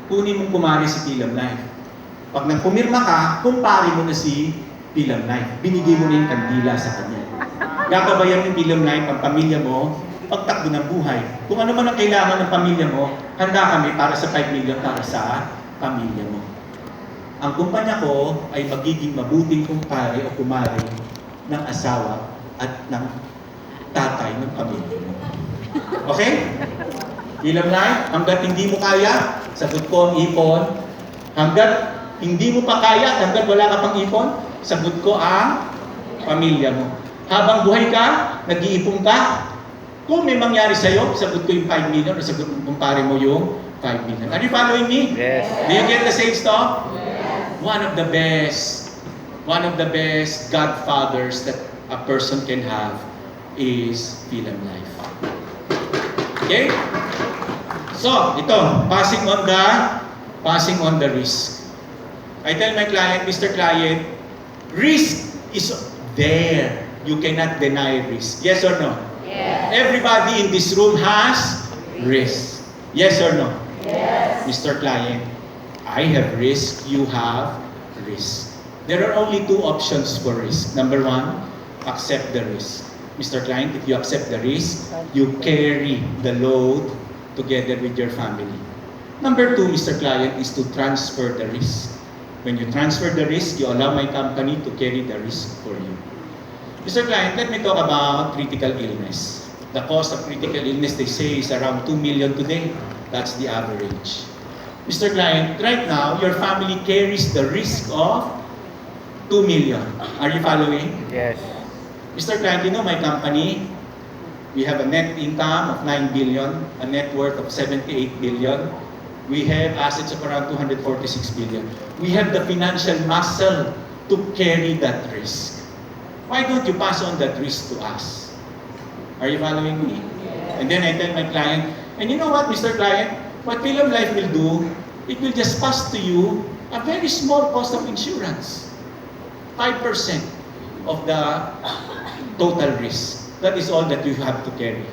kunin mong kumari si Pilum Life. Pag nagpumirma ka, kumpare mo na si Pilum Life. Binigay mo na yung kandila sa kanya. Gagabayan ng Pilum Life ang pamilya mo, pagtakbo ng buhay. Kung ano man ang kailangan ng pamilya mo, handa kami para sa 5 million para sa pamilya mo. Ang kumpanya ko ay magiging mabuting kumpare o kumare ng asawa at ng tatay ng pamilya mo. Okay? Pilum Life, hanggat hindi mo kaya, sagot ko ang ipon. Hanggat hindi mo pa kaya, hanggat wala ka pang ipon, sagot ko ang pamilya mo. Habang buhay ka, nag-iipon ka, kung may mangyari sa'yo, sagot ko yung 5 million o sagot mo kumpare mo yung 5 million. Are you following me? Yes. Do you get the same stuff? Yes. One of the best godfathers that a person can have is Pilum Life. Okay? So, ito, passing on the risk. I tell my client, Mr. Client, risk is there. You cannot deny risk. Yes or no? Yes. Everybody in this room has risk. Yes or no? Yes. Mr. Client, I have risk, you have risk. There are only two options for risk. Number one, accept the risk. Mr. Client, if you accept the risk, you carry the load together with your family. Number two, Mr. Client, is to transfer the risk. When you transfer the risk, you allow my company to carry the risk for you. Mr. Client, let me talk about critical illness. The cost of critical illness, they say, is around 2 million today. That's the average. Mr. Client, right now, your family carries the risk of 2 million. Are you following? Yes. Mr. Client, you know my company, we have a net income of 9 billion, a net worth of 78 billion. We have assets of around 246 billion. We have the financial muscle to carry that risk. Why don't you pass on that risk to us? Are you following me? And then I tell my client, and you know what, Mr. Client, what Pilum Life will do, it will just pass to you a very small cost of insurance. 5% of the total risk. That is all that you have to carry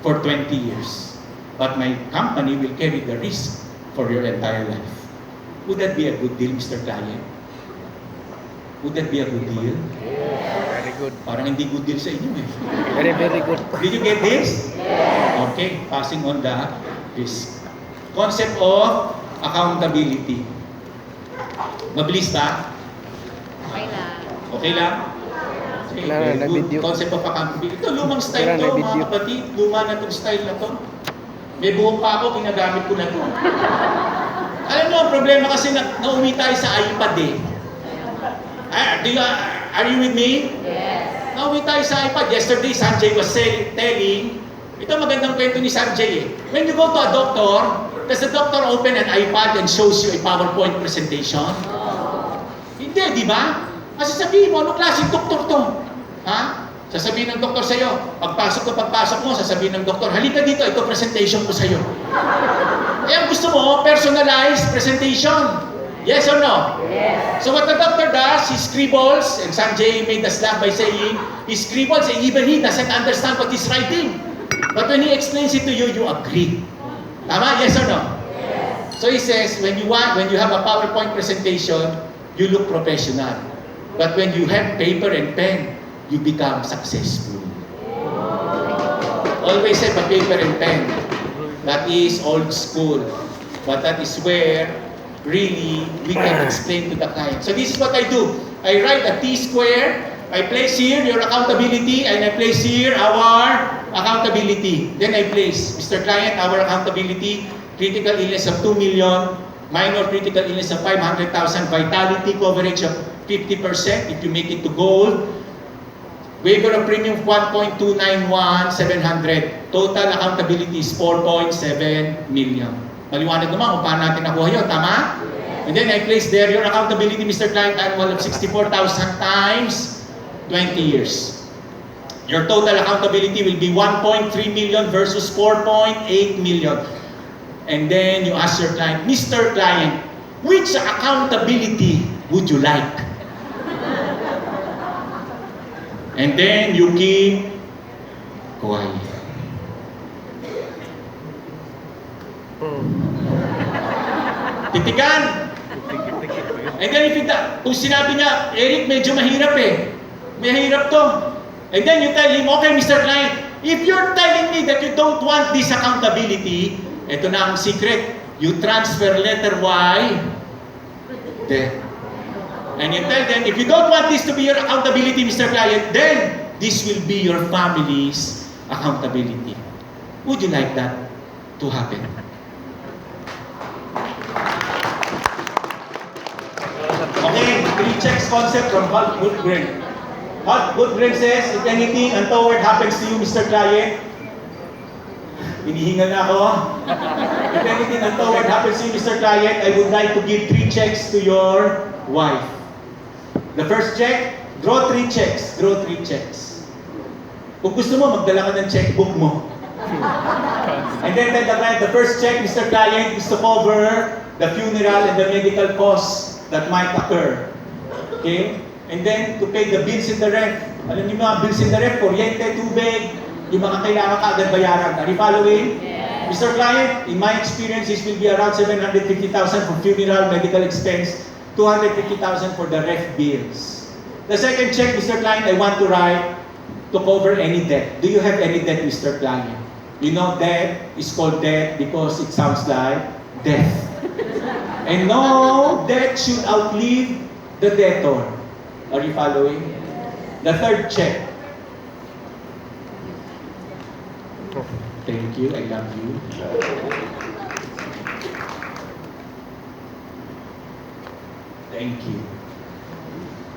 for 20 years. But my company will carry the risk for your entire life. Would that be a good deal, Mr. Client? Would that be a good deal? Very good. Parang hindi good deal sa inyo eh. Very, very good. Did you get this? Okay, passing on the risk. Concept of accountability. Mabilis ba? Okay lang. Okay lang? Okay, Kailangan very na good. video. Concept of accountability. Ito, lumang style Kailangan to, na mga video. kapatid. Luma na itong style na to. May buhok pa ako, ginagamit ko na to. Alam mo, ang problema kasi nauwi tayo sa iPad eh. Are you with me? Yes. Nauwi tayo sa iPad. Yesterday, Sanjay was telling, ito magandang kwento ni Sanjay eh. When you go to a doctor, does the doctor open an iPad and shows you a PowerPoint presentation? Hindi, di ba? Kasi sabihin mo, ano klaseng doktor to? Ha? Sasabihin ng doktor sa'yo, pagpasok mo, sasabihin ng doktor, halika dito, ito presentation ko sa'yo. Eh, ang gusto mo, personalized presentation. Yes or no? Yes. So what the doctor does, he scribbles, and Sanjay made the slap by saying, he scribbles, and even he doesn't understand what he's writing. But when he explains it to you, you agree. Tama? Yes or no? Yes. So he says, when you have a PowerPoint presentation, you look professional. But when you have paper and pen, you become successful. Always have a paper and pen. That is old school. But that is where really we can explain to the client. So this is what I do. I write a T-square, I place here your accountability, and I place here our accountability. Then I place, Mr. Client, our accountability, critical illness of 2 million, minor critical illness of 500,000, vitality coverage of 50% if you make it to gold, waiver of premium of 1.291,700. Total accountability is 4.7 million. Maliwanag naman kung paano natin nakuha yun, tama? And then I place there your accountability, Mr. Client, annual of 64,000 times 20 years. Your total accountability will be 1.3 million versus 4.8 million. And then you ask your client, Mr. Client, which accountability would you like? And then you keep quiet. Titigan. And then if kung sinabi niya, Eric, medyo mahirap eh. Mahirap to. And then you tell him, okay, Mr. Client, if you're telling me that you don't want this accountability, ito na ang secret. You transfer letter Y there. And you tell them, if you don't want this to be your accountability, Mr. Client, then this will be your family's accountability. Would you like that to happen? Okay, 3 checks concept from Hal Goodgren. Hal Goodgren says, if anything untoward happens to you, Mr. Client, hinihingal na ako. If anything untoward happens to you, Mr. Client, I would like to give 3 checks to your wife. The first check, draw 3 checks. Draw 3 checks. Kung gusto mo, magdala ka ng checkbook mo. And then tell the client, the first check, Mr. Client, is to cover the funeral and the medical costs that might occur. Okay? And then, to pay the bills in the rent. Alam niyo mga bills in the rent, kuryente, tubig, yung mga kailangan ka agad bayaran. Are you following? Yes. Mr. Client, in my experience, this will be around 750,000 for funeral, medical expense, 250,000 for the ref bills. The second check, Mr. Client, I want to write to cover any debt. Do you have any debt, Mr. Client? You know, debt is called debt because it sounds like death. And no debt should outlive the debtor. Are you following? The third check. Thank you, I love you. Thank you.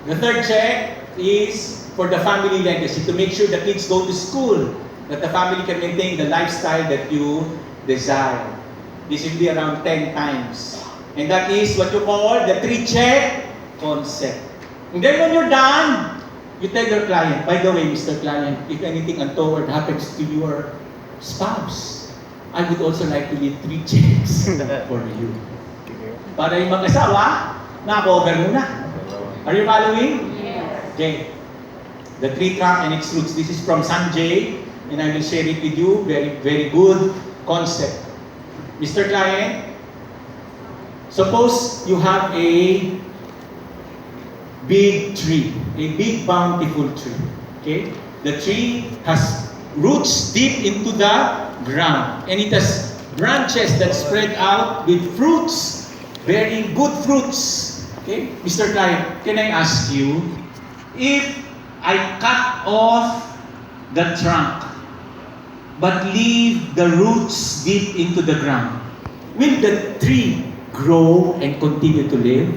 The third check is for the family legacy, to make sure the kids go to school, that the family can maintain the lifestyle that you desire. This will be around 10 times. And that is what you call the 3-check concept. And then when you're done, you tell your client, by the way, Mr. Client, if anything untoward happens to your spouse, I would also like to leave 3 checks for you. Para yung mag-asawa, na-cover mo na. Are you following? Yes. Okay. The tree trunk and its roots. This is from Sanjay, and I will share it with you. Very, very good concept. Mr. Client, suppose you have a big tree, a big bountiful tree. Okay? The tree has roots deep into the ground, and it has branches that spread out with fruits, bearing good fruits. Okay? Mr. Client, can I ask you, if I cut off the trunk but leave the roots deep into the ground, will the tree grow and continue to live?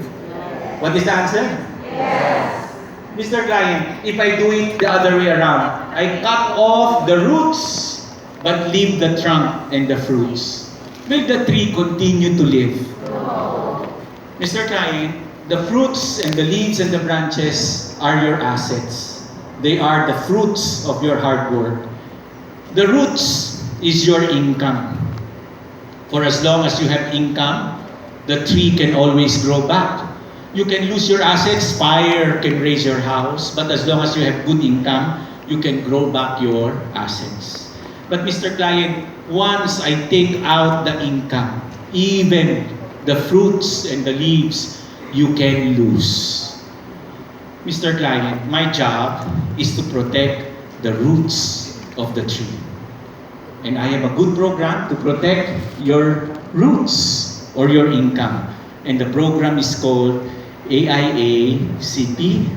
What is the answer? Yes. Mr. Client, if I do it the other way around, I cut off the roots but leave the trunk and the fruits, will the tree continue to live? Mr. Client, the fruits and the leaves and the branches are your assets. They are the fruits of your hard work. The roots is your income. For as long as you have income, the tree can always grow back. You can lose your assets, fire can raise your house, but as long as you have good income, you can grow back your assets. But Mr. Client, once I take out the income, even the fruits and the leaves, you can lose. Mr. Client, my job is to protect the roots of the tree. And I have a good program to protect your roots or your income. And the program is called AIA-CP,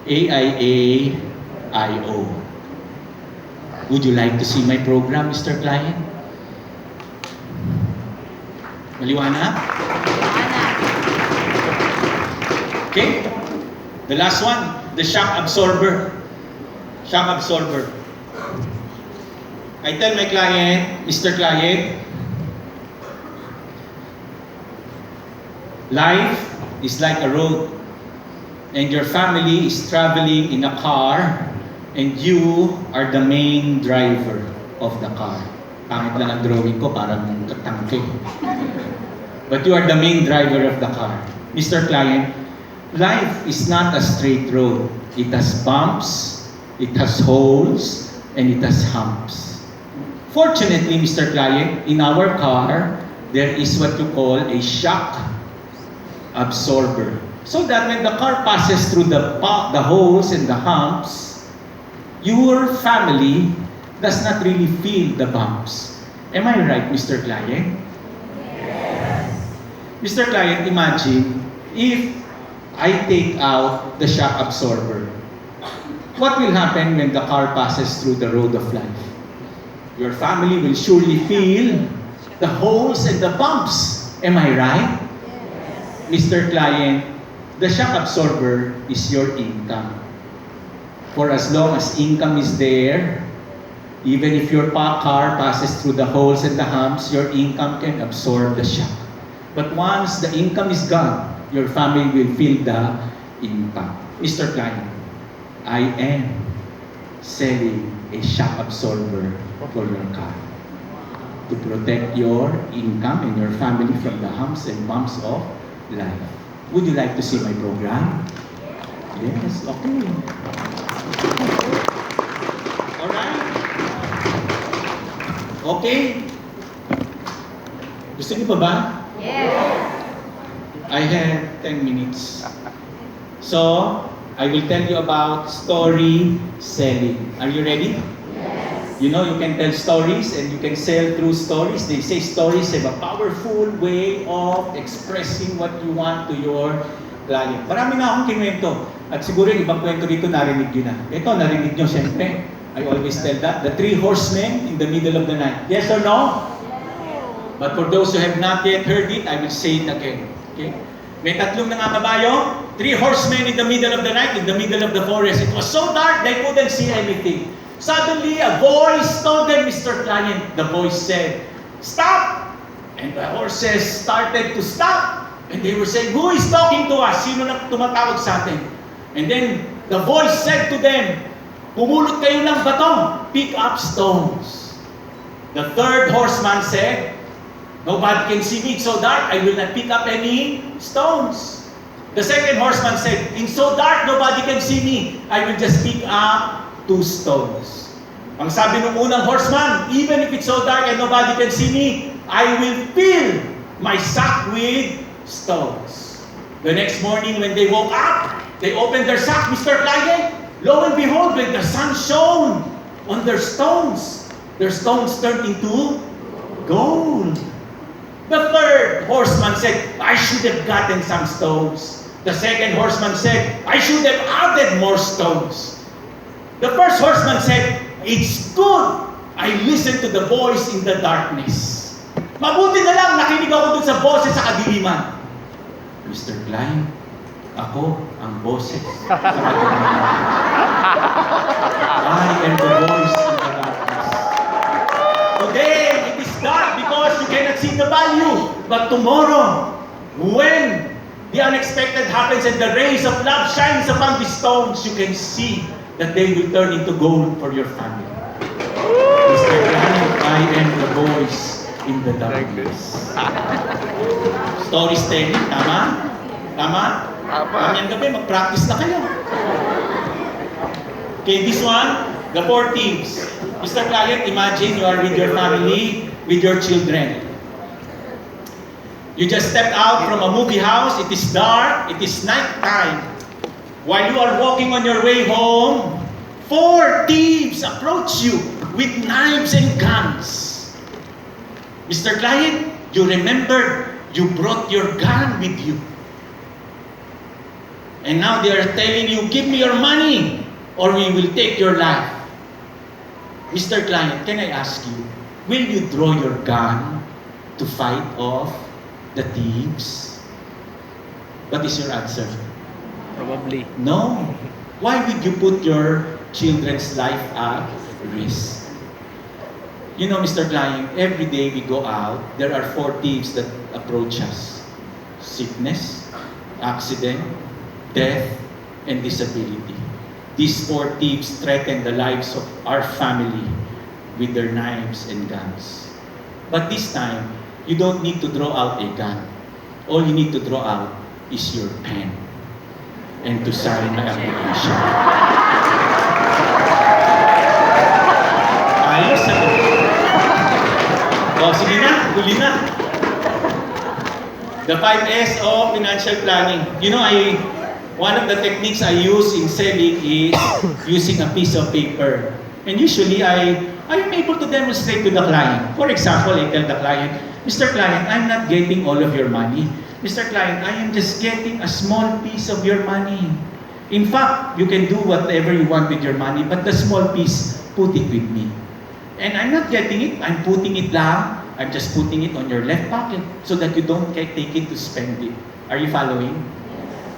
AIA-IO. Would you like to see my program, Mr. Client? Maliwanag? Okay? The last one, the shock absorber. Shock absorber. I tell my client, Mr. Client, life is like a road, and your family is traveling in a car, and you are the main driver of the car. Pangit lang ang drawing ko, parang katangke. But you are the main driver of the car. Mr. Client, life is not a straight road. It has bumps, it has holes, and it has humps. Fortunately, Mr. Client, in our car, there is what you call a shock absorber. So that when the car passes through the holes and the humps, your family does not really feel the bumps. Am I right, Mr. Client? Mr. Client, imagine if I take out the shock absorber. What will happen when the car passes through the road of life? Your family will surely feel the holes and the bumps. Am I right? Mr. Client, the shock absorber is your income. For as long as income is there, even if your car passes through the holes and the humps, your income can absorb the shock. But once the income is gone, your family will feel the impact. Mr. Client, I am selling a shock absorber for your car to protect your income and your family from the humps and bumps of life. Would you like to see my program? Yes, okay. Alright? Okay? Gusto niyo pa ba? Yes. I have 10 minutes. So, I will tell you about story selling. Are you ready? You know, you can tell stories and you can sell through stories. They say stories have a powerful way of expressing what you want to your client. Marami na akong kinuwento. At siguro yung ibang kwento dito narinig nyo na. Ito, narinig nyo siyempre. I always tell that. The 3 horsemen in the middle of the night. Yes or no? But for those who have not yet heard it, I will say it again. Okay? May 3 nangangabayo, 3 horsemen in the middle of the night, in the middle of the forest. It was so dark, they couldn't see anything. Suddenly, a voice told them, Mr. Client, the voice said, "Stop!" And the horses started to stop. And they were saying, "Who is talking to us? Sino na tumatawag sa atin?" And then, the voice said to them, "Pumulot kayo ng bato, pick up stones." The 3rd horseman said, "Nobody can see me, it's so dark, I will not pick up any stones." The 2nd horseman said, "In so dark, nobody can see me, I will just pick up 2 stones." Ang sabi ng unang horseman, "Even if it's so dark and nobody can see me, I will fill my sack with stones." The next morning when they woke up, they opened their sack, Mr. Client. Lo and behold, when the sun shone on their stones turned into gold. The 3rd horseman said, "I should have gotten some stones." The 2nd horseman said, "I should have added more stones." The 1st horseman said, "It's good. I listened to the voice in the darkness." Mabuti na lang nakinig ako dun sa boses sa kadiliman. Mr. Klein, ako ang boses sa kadiliman. I am the voice in the darkness. Today, it is dark because you cannot see the value. But tomorrow, when the unexpected happens and the rays of love shines upon the stones, you can see that they will turn into gold for your family. Mr. Klein, I am the voice in the darkness. Storytelling, tama? Tama? Kaming gabi, mag-practice na kayo. Okay, this one, the 4 thieves. Mr. Client, imagine you are with your family, with your children. You just stepped out from a movie house, it is dark, it is night time. While you are walking on your way home, 4 thieves approach you with knives and guns. Mr. Client, you remember you brought your gun with you. And now they are telling you, "Give me your money or we will take your life." Mr. Client, can I ask you, will you draw your gun to fight off the thieves? What is your answer? Probably. No. Why would you put your children's life at risk? You know, Mr. Client, every day we go out, there are 4 thieves that approach us. Sickness, accident, death, and disability. These 4 thieves threaten the lives of our family with their knives and guns. But this time, you don't need to draw out a gun. All you need to draw out is your pen and to sign my application. Ayos na. O, sige na, huli na. The 5S of financial planning. You know, one of the techniques I use in selling is using a piece of paper. And usually, I am able to demonstrate to the client. For example, I tell the client, Mr. Client, I'm not getting all of your money. Mr. Client, I am just getting a small piece of your money. In fact, you can do whatever you want with your money, but the small piece, put it with me. And I'm not getting it, I'm putting it lang. I'm just putting it on your left pocket so that you don't take it to spend it. Are you following?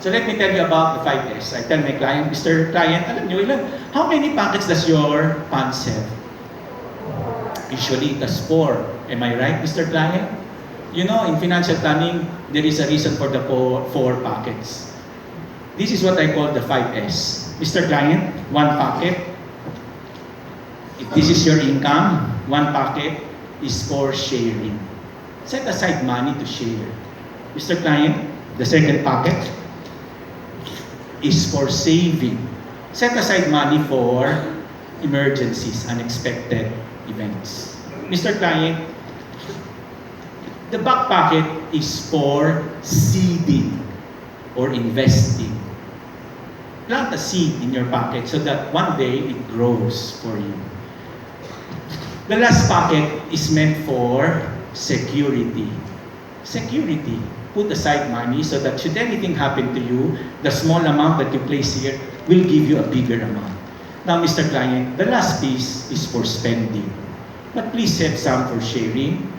So let me tell you about the 5S. I tell my client, Mr. Client, alam nyo ilan, how many pockets does your pants have? Usually it has 4. Am I right, Mr. Client? You know, in financial planning, there is a reason for the 4 pockets. This is what I call the 5S. Mr. Client, 1 pocket. If this is your income, 1 pocket is for sharing. Set aside money to share. Mr. Client, the second pocket is for saving. Set aside money for emergencies, unexpected events. Mr. Client, the back pocket is for seeding or investing. Plant a seed in your pocket so that one day it grows for you. The last pocket is meant for security. Security. Put aside money so that should anything happen to you, the small amount that you place here will give you a bigger amount. Now, Mr. Client, the last piece is for spending. But please have some for sharing,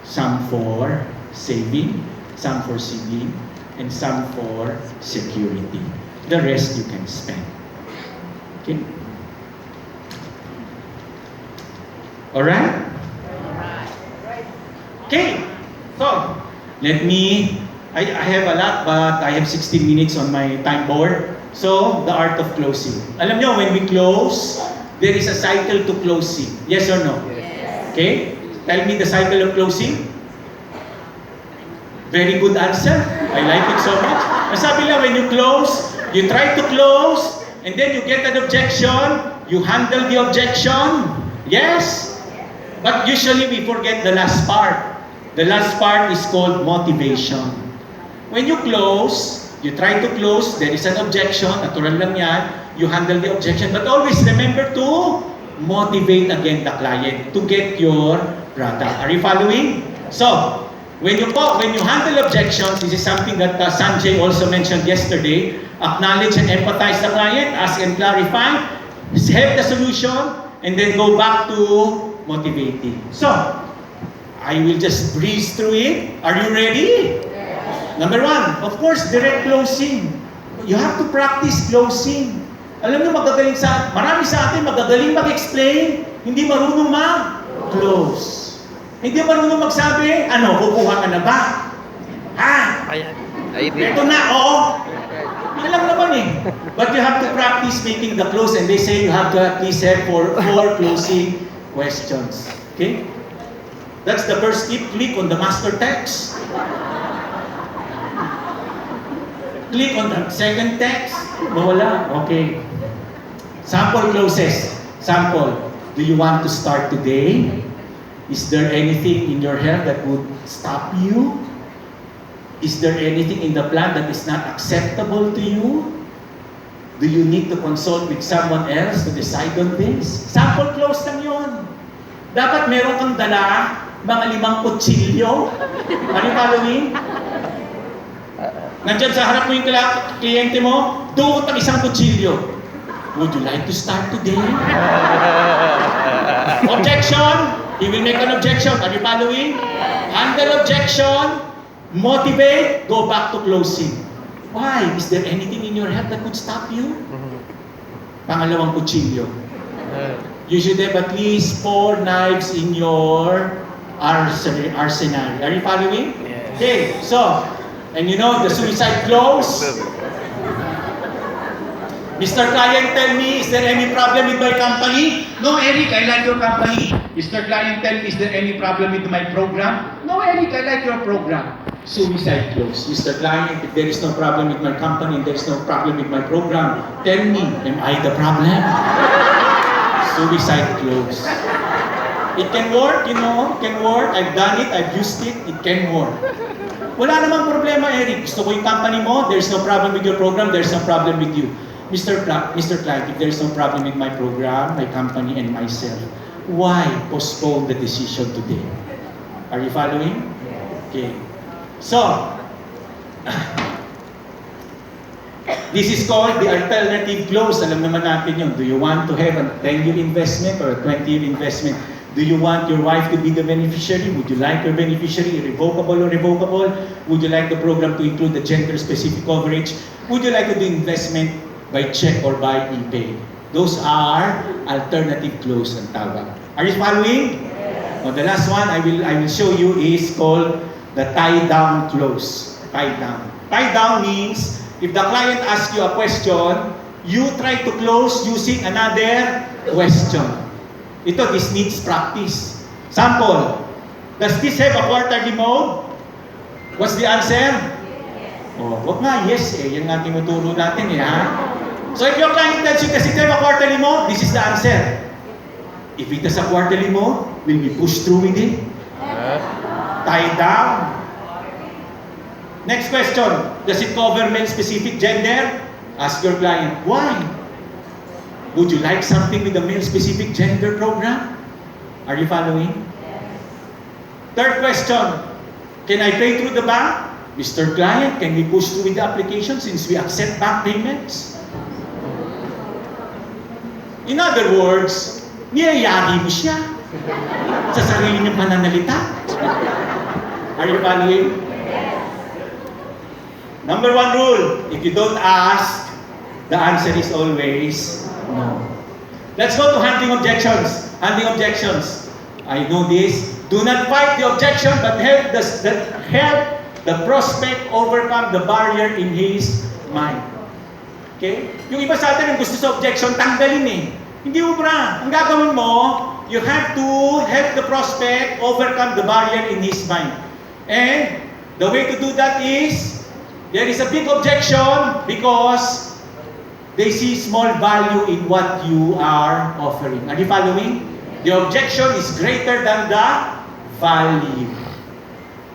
some for saving, some for seeding, and some for security. The rest you can spend. Okay? Alright? Okay. So, I have a lot, but I have 16 minutes on my time board. So, the art of closing. Alam nyo, when we close, there is a cycle to closing. Yes or no? Yes. Okay? Tell me the cycle of closing. Very good answer. I like it so much. Sabi lang, when you close, you try to close, and then you get an objection, you handle the objection. Yes? But usually we forget the last part. The last part is called motivation. When you close, you try to close, there is an objection, natural lang yan, you handle the objection, but always remember to motivate again the client to get your product. Are you following? So, when you handle objections, this is something that Sanjay also mentioned yesterday, acknowledge and empathize the client, ask and clarify, have the solution, and then go back to motivating. So, I will just breeze through it. Are you ready? Yes. Number 1, of course, direct closing. You have to practice closing. Alam niyo, marami sa atin magagaling mag-explain, hindi marunong mag-close. Hindi marunong magsabi, kukuha ka na ba? Ha? Ito na, oo. Alam naman eh. But you have to practice making the close, and they say you have to at least have 4 closing questions. Okay? That's the first tip. Click on the master text. Click on the second text. Mawala. Okay. Sample closes. Sample. Do you want to start today? Is there anything in your health that would stop you? Is there anything in the plan that is not acceptable to you? Do you need to consult with someone else to decide on this? Sample close lang yun. Dapat meron kang dala, mga 5 kutsilyo. Are you following? Nandyan sa harap mo yung kliyente mo, duot ang isang kutsilyo. Would you like to start today? Objection! He will make an objection. Are you following? Handle objection. Motivate. Go back to closing. Why? Is there anything in your head that could stop you? Pangalawang kutsilyo. You should have at least 4 knives in your arsenal. Are you following? Yes. Okay, so, and you know the suicide close? Mr. Client, tell me, is there any problem with my company? No, Eric, I like your company. Mr. Client, tell me, is there any problem with my program? No, Eric, I like your program. Suicide close. Mr. Client, if there is no problem with my company and there is no problem with my program, tell me, am I the problem? Suicide close. It can work, you know, it can work. I've done it, I've used it, it can work. Wala namang problema, Eric. Gusto ko yung company mo, there's no problem with your program, there's no problem with you. Mr. Client, if there's no problem with my program, my company, and myself, why postpone the decision today? Are you following? Okay. So, this is called the alternative clause. Alam naman natin yun. Do you want to have a 10-year investment or a 20-year investment? Do you want your wife to be the beneficiary? Would you like your beneficiary irrevocable or revocable? Would you like the program to include the gender-specific coverage? Would you like to do investment by check or by e-pay? Those are alternative clause ang tawag. Are you following? Oh, the last one I will show you is called the tie-down clause. Tie-down. Tie-down means if the client asks you a question, you try to close using another question. Ito, this needs practice. Sample, does this have a quarterly mode? What's the answer? Oh, wag nga, yes eh. Yan nga tinuturo natin eh, ha? So if your client tells you, does it have a quarterly mode? This is the answer. If it has a quarterly mode, will we push through with it? Tie down. Next question, does it cover male-specific gender? Ask your client, why? Would you like something with a male-specific gender program? Are you following? Third question, can I pay through the bank? Mr. Client, can we push through with the application since we accept bank payments? In other words, niyayari mo siya sa sarili niyang pananalita. Are you following? Number one rule, if you don't ask, the answer is always no. Let's go to handling objections. Handling objections. I know this. Do not fight the objection, but help the prospect overcome the barrier in his mind. Okay? Yung iba sa atin, yung gusto sa objection, tanggalin eh. Hindi ubra. Ang gagawin mo, you have to help the prospect overcome the barrier in his mind. And the way to do that is, there is a big objection because they see small value in what you are offering. Are you following? The objection is greater than the value.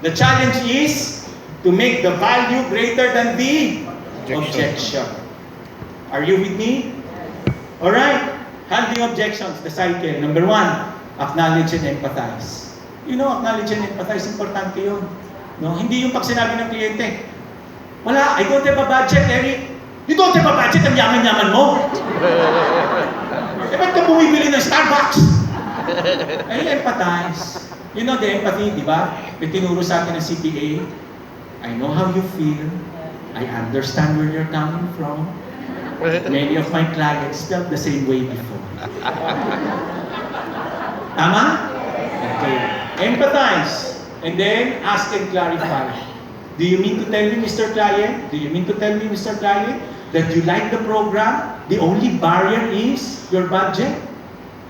The challenge is to make the value greater than the objection. Are you with me? Alright. Handling objections, the cycle. Number one, acknowledge and empathize. You know, acknowledge and empathize, importante yun. No? Hindi yung pag sinabi ng kliyente, wala, I don't have a budget, Eric. You don't have a budget, ang yaman-yaman mo. Ba't ka bumibili ng Starbucks? Ay, empathize. You know the empathy, di ba? May tinuro sa atin ng CPA. I know how you feel. I understand where you're coming from. Many of my clients felt the same way before. Tama? Okay. Empathize. And then, ask and clarify. Do you mean to tell me, Mr. Client? Do you mean to tell me, Mr. Client, that you like the program? The only barrier is your budget?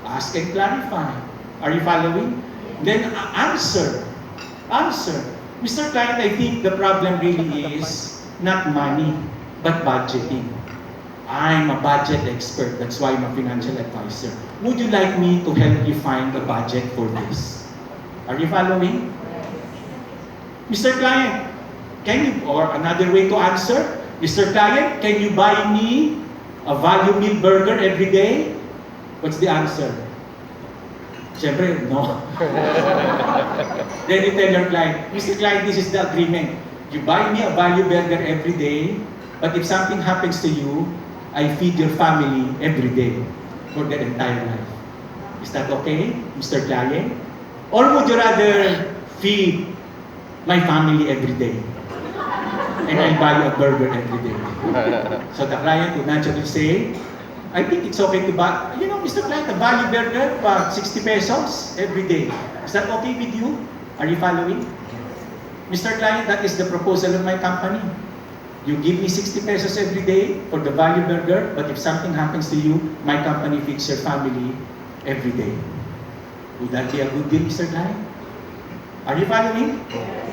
Ask and clarify. Are you following? Then answer. Answer. Mr. Client, I think the problem really is not money, but budgeting. I'm a budget expert. That's why I'm a financial advisor. Would you like me to help you find a budget for this? Are you following? Mr. Client, can you, or another way to answer, Mr. Client, can you buy me a value meal burger every day? What's the answer? Siyempre, no. Then you tell your client, Mr. Client, this is the agreement. You buy me a value burger every day, but if something happens to you, I feed your family every day for their entire life. Is that okay, Mr. Client? Or would you rather feed my family every day? And I buy you a burger every day. So the client would naturally say, I think it's okay to buy, you know, Mr. Client, a value burger, 60 pesos every day. Is that okay with you? Are you following? Mr. Client, that is the proposal of my company. You give me 60 pesos every day for the value burger, but if something happens to you, my company feeds your family every day. Would that be a good deal, Mr. Client? Are you following?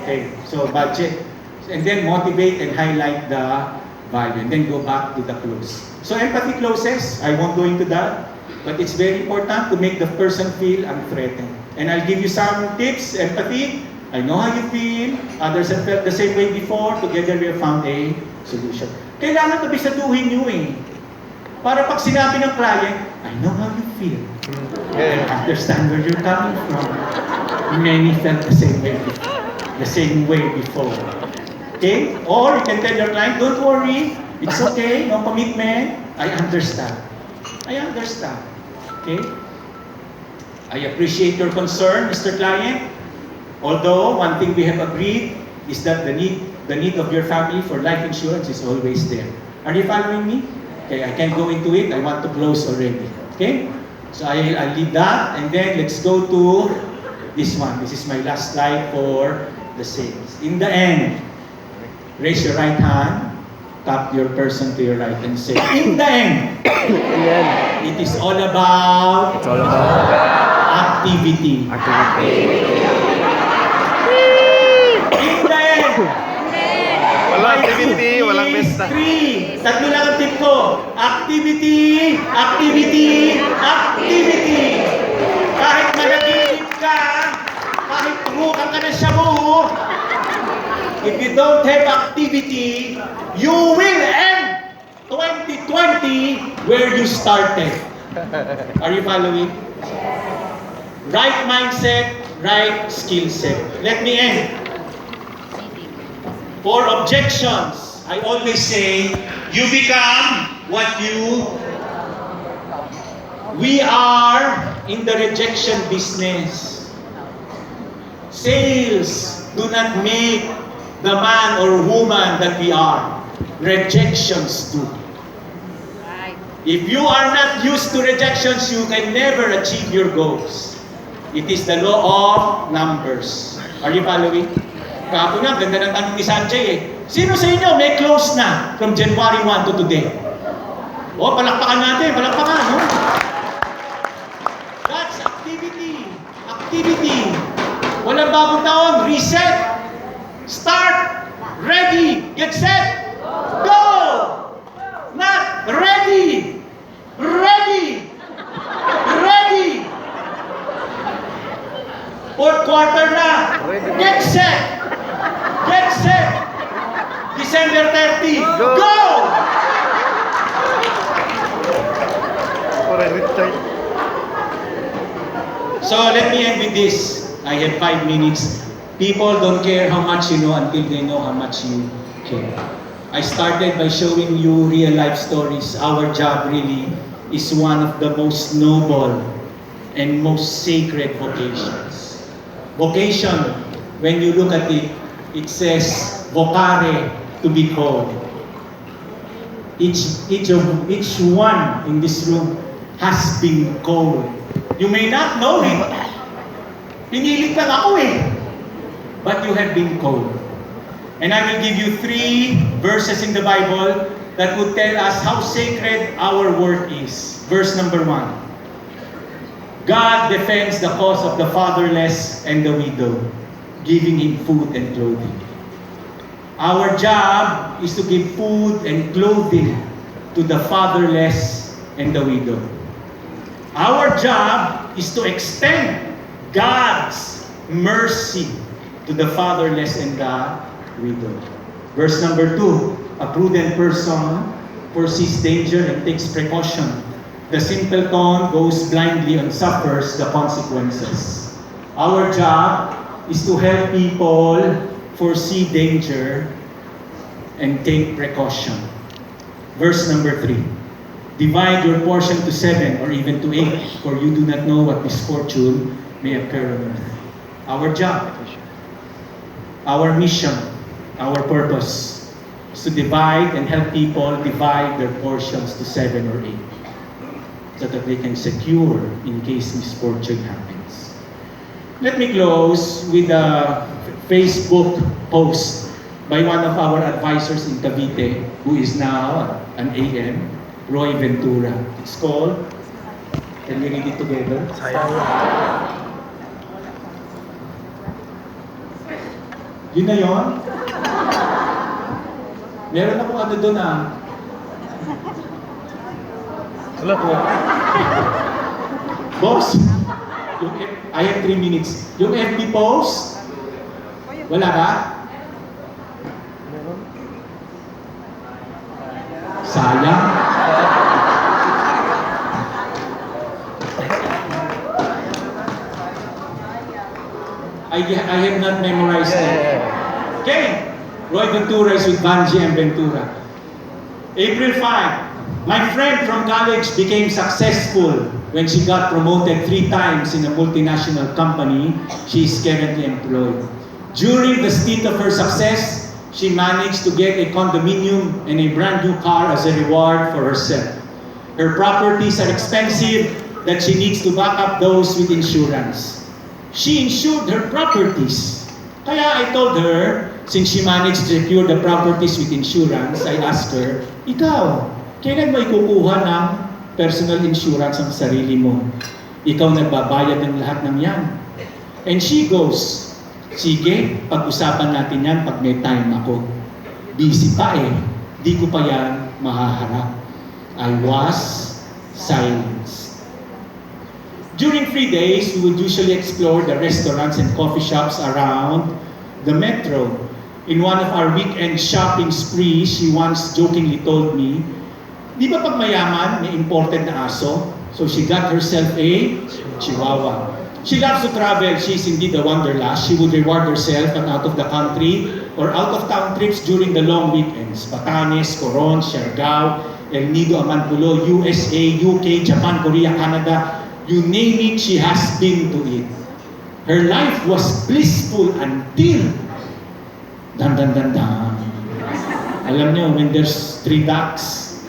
Okay, so budget. And then motivate and highlight the value. And then go back to the close. So empathy closes. I won't go into that. But it's very important to make the person feel unthreatened. And I'll give you some tips, empathy. I know how you feel. Others have felt the same way before. Together we have found a solution. Kailangan tabisaduhin nyo eh. Para pag sinabi ng client, I know how you feel. I understand where you're coming from. Many felt the same way before. The same way before. Okay? Or you can tell your client, don't worry. It's okay. No commitment. I understand. I understand. Okay? I appreciate your concern, Mr. Client. Although, one thing we have agreed is that the need of your family for life insurance is always there. Are you following me? Okay, I can't go into it. I want to close already. Okay? So I'll leave that, and then let's go to this one. This is my last slide for the sales. In the end, raise your right hand, tap your person to your right, and say, in the end, Yan. it is all about It's all about activity. activity. In the end, Walang activity, walang besta. 3. Tatlo lang ang tip ko. Activity, activity, activity. Kahit managinip ka, kahit tumukan ka ng shabu, if you don't have activity, you will end 2020 where you started. Are you following? Right mindset, right skill set. Let me end. For objections, I always say, you become what you... We are in the rejection business. Sales do not make the man or woman that we are. Rejections do. Right. If you are not used to rejections, you can never achieve your goals. It is the law of numbers. Are you following? Kahapon na, ganda ng tanong ni Sanjay eh. Sino sa inyo may close na from January 1 to today? O, palakpakan natin, palakpakan, no? That's activity. Activity. Walang bagong taon, reset. Start. Ready. Get set. Go! Not ready. Ready. Ready. Fourth quarter na. Get set. Get set. December 30. Go! So let me end with this. I have 5 minutes. People don't care how much you know until they know how much you care. I started by showing you real life stories. Our job really is one of the most noble and most sacred vocations. Vocation, when you look at it, it says vocare, to be called. Each one in this room has been called. You may not know it. Pinilit lang ako eh. But you have been called. And I will give you 3 verses in the Bible that would tell us how sacred our work is. Verse number 1. God defends the cause of the fatherless and the widow, giving him food and clothing. Our job is to give food and clothing to the fatherless and the widow. Our job is to extend God's mercy to the fatherless and the widow. Verse number 2, a prudent person foresees danger and takes precaution. The simpleton goes blindly and suffers the consequences. Our job is to help people foresee danger and take precaution. Verse number 3, divide your portion to 7 or even to 8, for you do not know what misfortune may occur on earth. Our job, our mission, our purpose is to divide and help people divide their portions to 7 or 8 so that they can secure in case misfortune happens. Let me close with a Facebook post by one of our advisors in Cavite, who is now an AM, Roy Ventura. It's called, can we read it together? Yun na yun? Meron akong ano doon Wala po. Boss, I have 3 minutes. Yung FB post, wala ba? Sayang. I have not memorized it. Okay. Roy Ventura is with Banji and Ventura. April 5. My friend from college became successful when she got promoted 3 times in a multinational company she is currently employed. During the stint of her success, she managed to get a condominium and a brand new car as a reward for herself. Her properties are expensive that she needs to back up those with insurance. She insured her properties. Kaya I told her, since she managed to secure the properties with insurance, I asked her, ikaw, kailan mo ikukuha ng personal insurance ang sarili mo? Ikaw nagbabayad ng lahat ng yan. And she goes, sige, pag-usapan natin yan pag may time ako. Busy pa eh, di ko pa yan mahaharap. I was silenced. During free days, we would usually explore the restaurants and coffee shops around the metro. In one of our weekend shopping sprees, she once jokingly told me, di ba pag mayaman, may imported na aso? So she got herself a chihuahua. She loves to travel. She is indeed a wanderlust. She would reward herself on out of the country or out of town trips during the long weekends. Batanes, Coron, Siargao, El Nido, Amanpulo, USA, UK, Japan, Korea, Canada. You name it, she has been to it. Her life was blissful until dan dan dan dan. Alam niyo, when there's 3 ducks.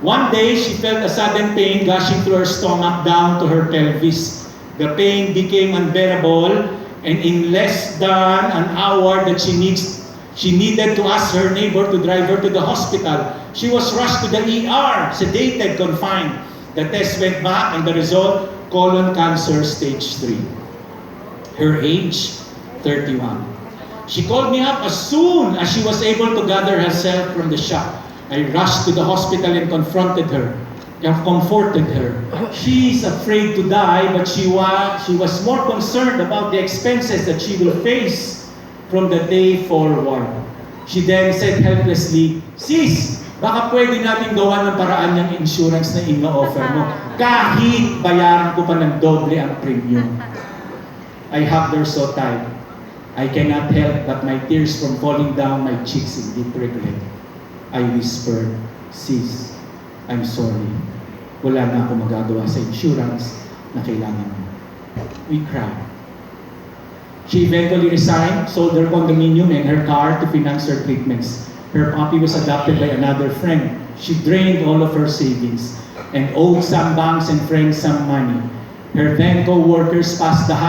One day, she felt a sudden pain gushing through her stomach down to her pelvis. The pain became unbearable, and in less than an hour that she needed to ask her neighbor to drive her to the hospital. She was rushed to the ER, sedated, confined. The test went back, and the result, colon cancer stage 3. Her age, 31. She called me up as soon as she was able to gather herself from the shock. I rushed to the hospital and confronted her. I comforted her. She is afraid to die, but she was more concerned about the expenses that she will face from the day forward. She then said helplessly, "Sis, baka pwede natin gawa ng paraan yung insurance na ino-offer mo. Kahit bayaran ko pa ng doble ang premium." I hugged her so tight. I cannot help but my tears from falling down my cheeks in deep regret. I whispered, "Sis, I'm sorry. Wala na ako magagawa sa insurance na kailangan mo." We cried. She eventually resigned, sold her condominium and her car to finance her treatments. Her puppy was adopted by another friend. She drained all of her savings and owed some banks and friends some money. Her then co-workers passed the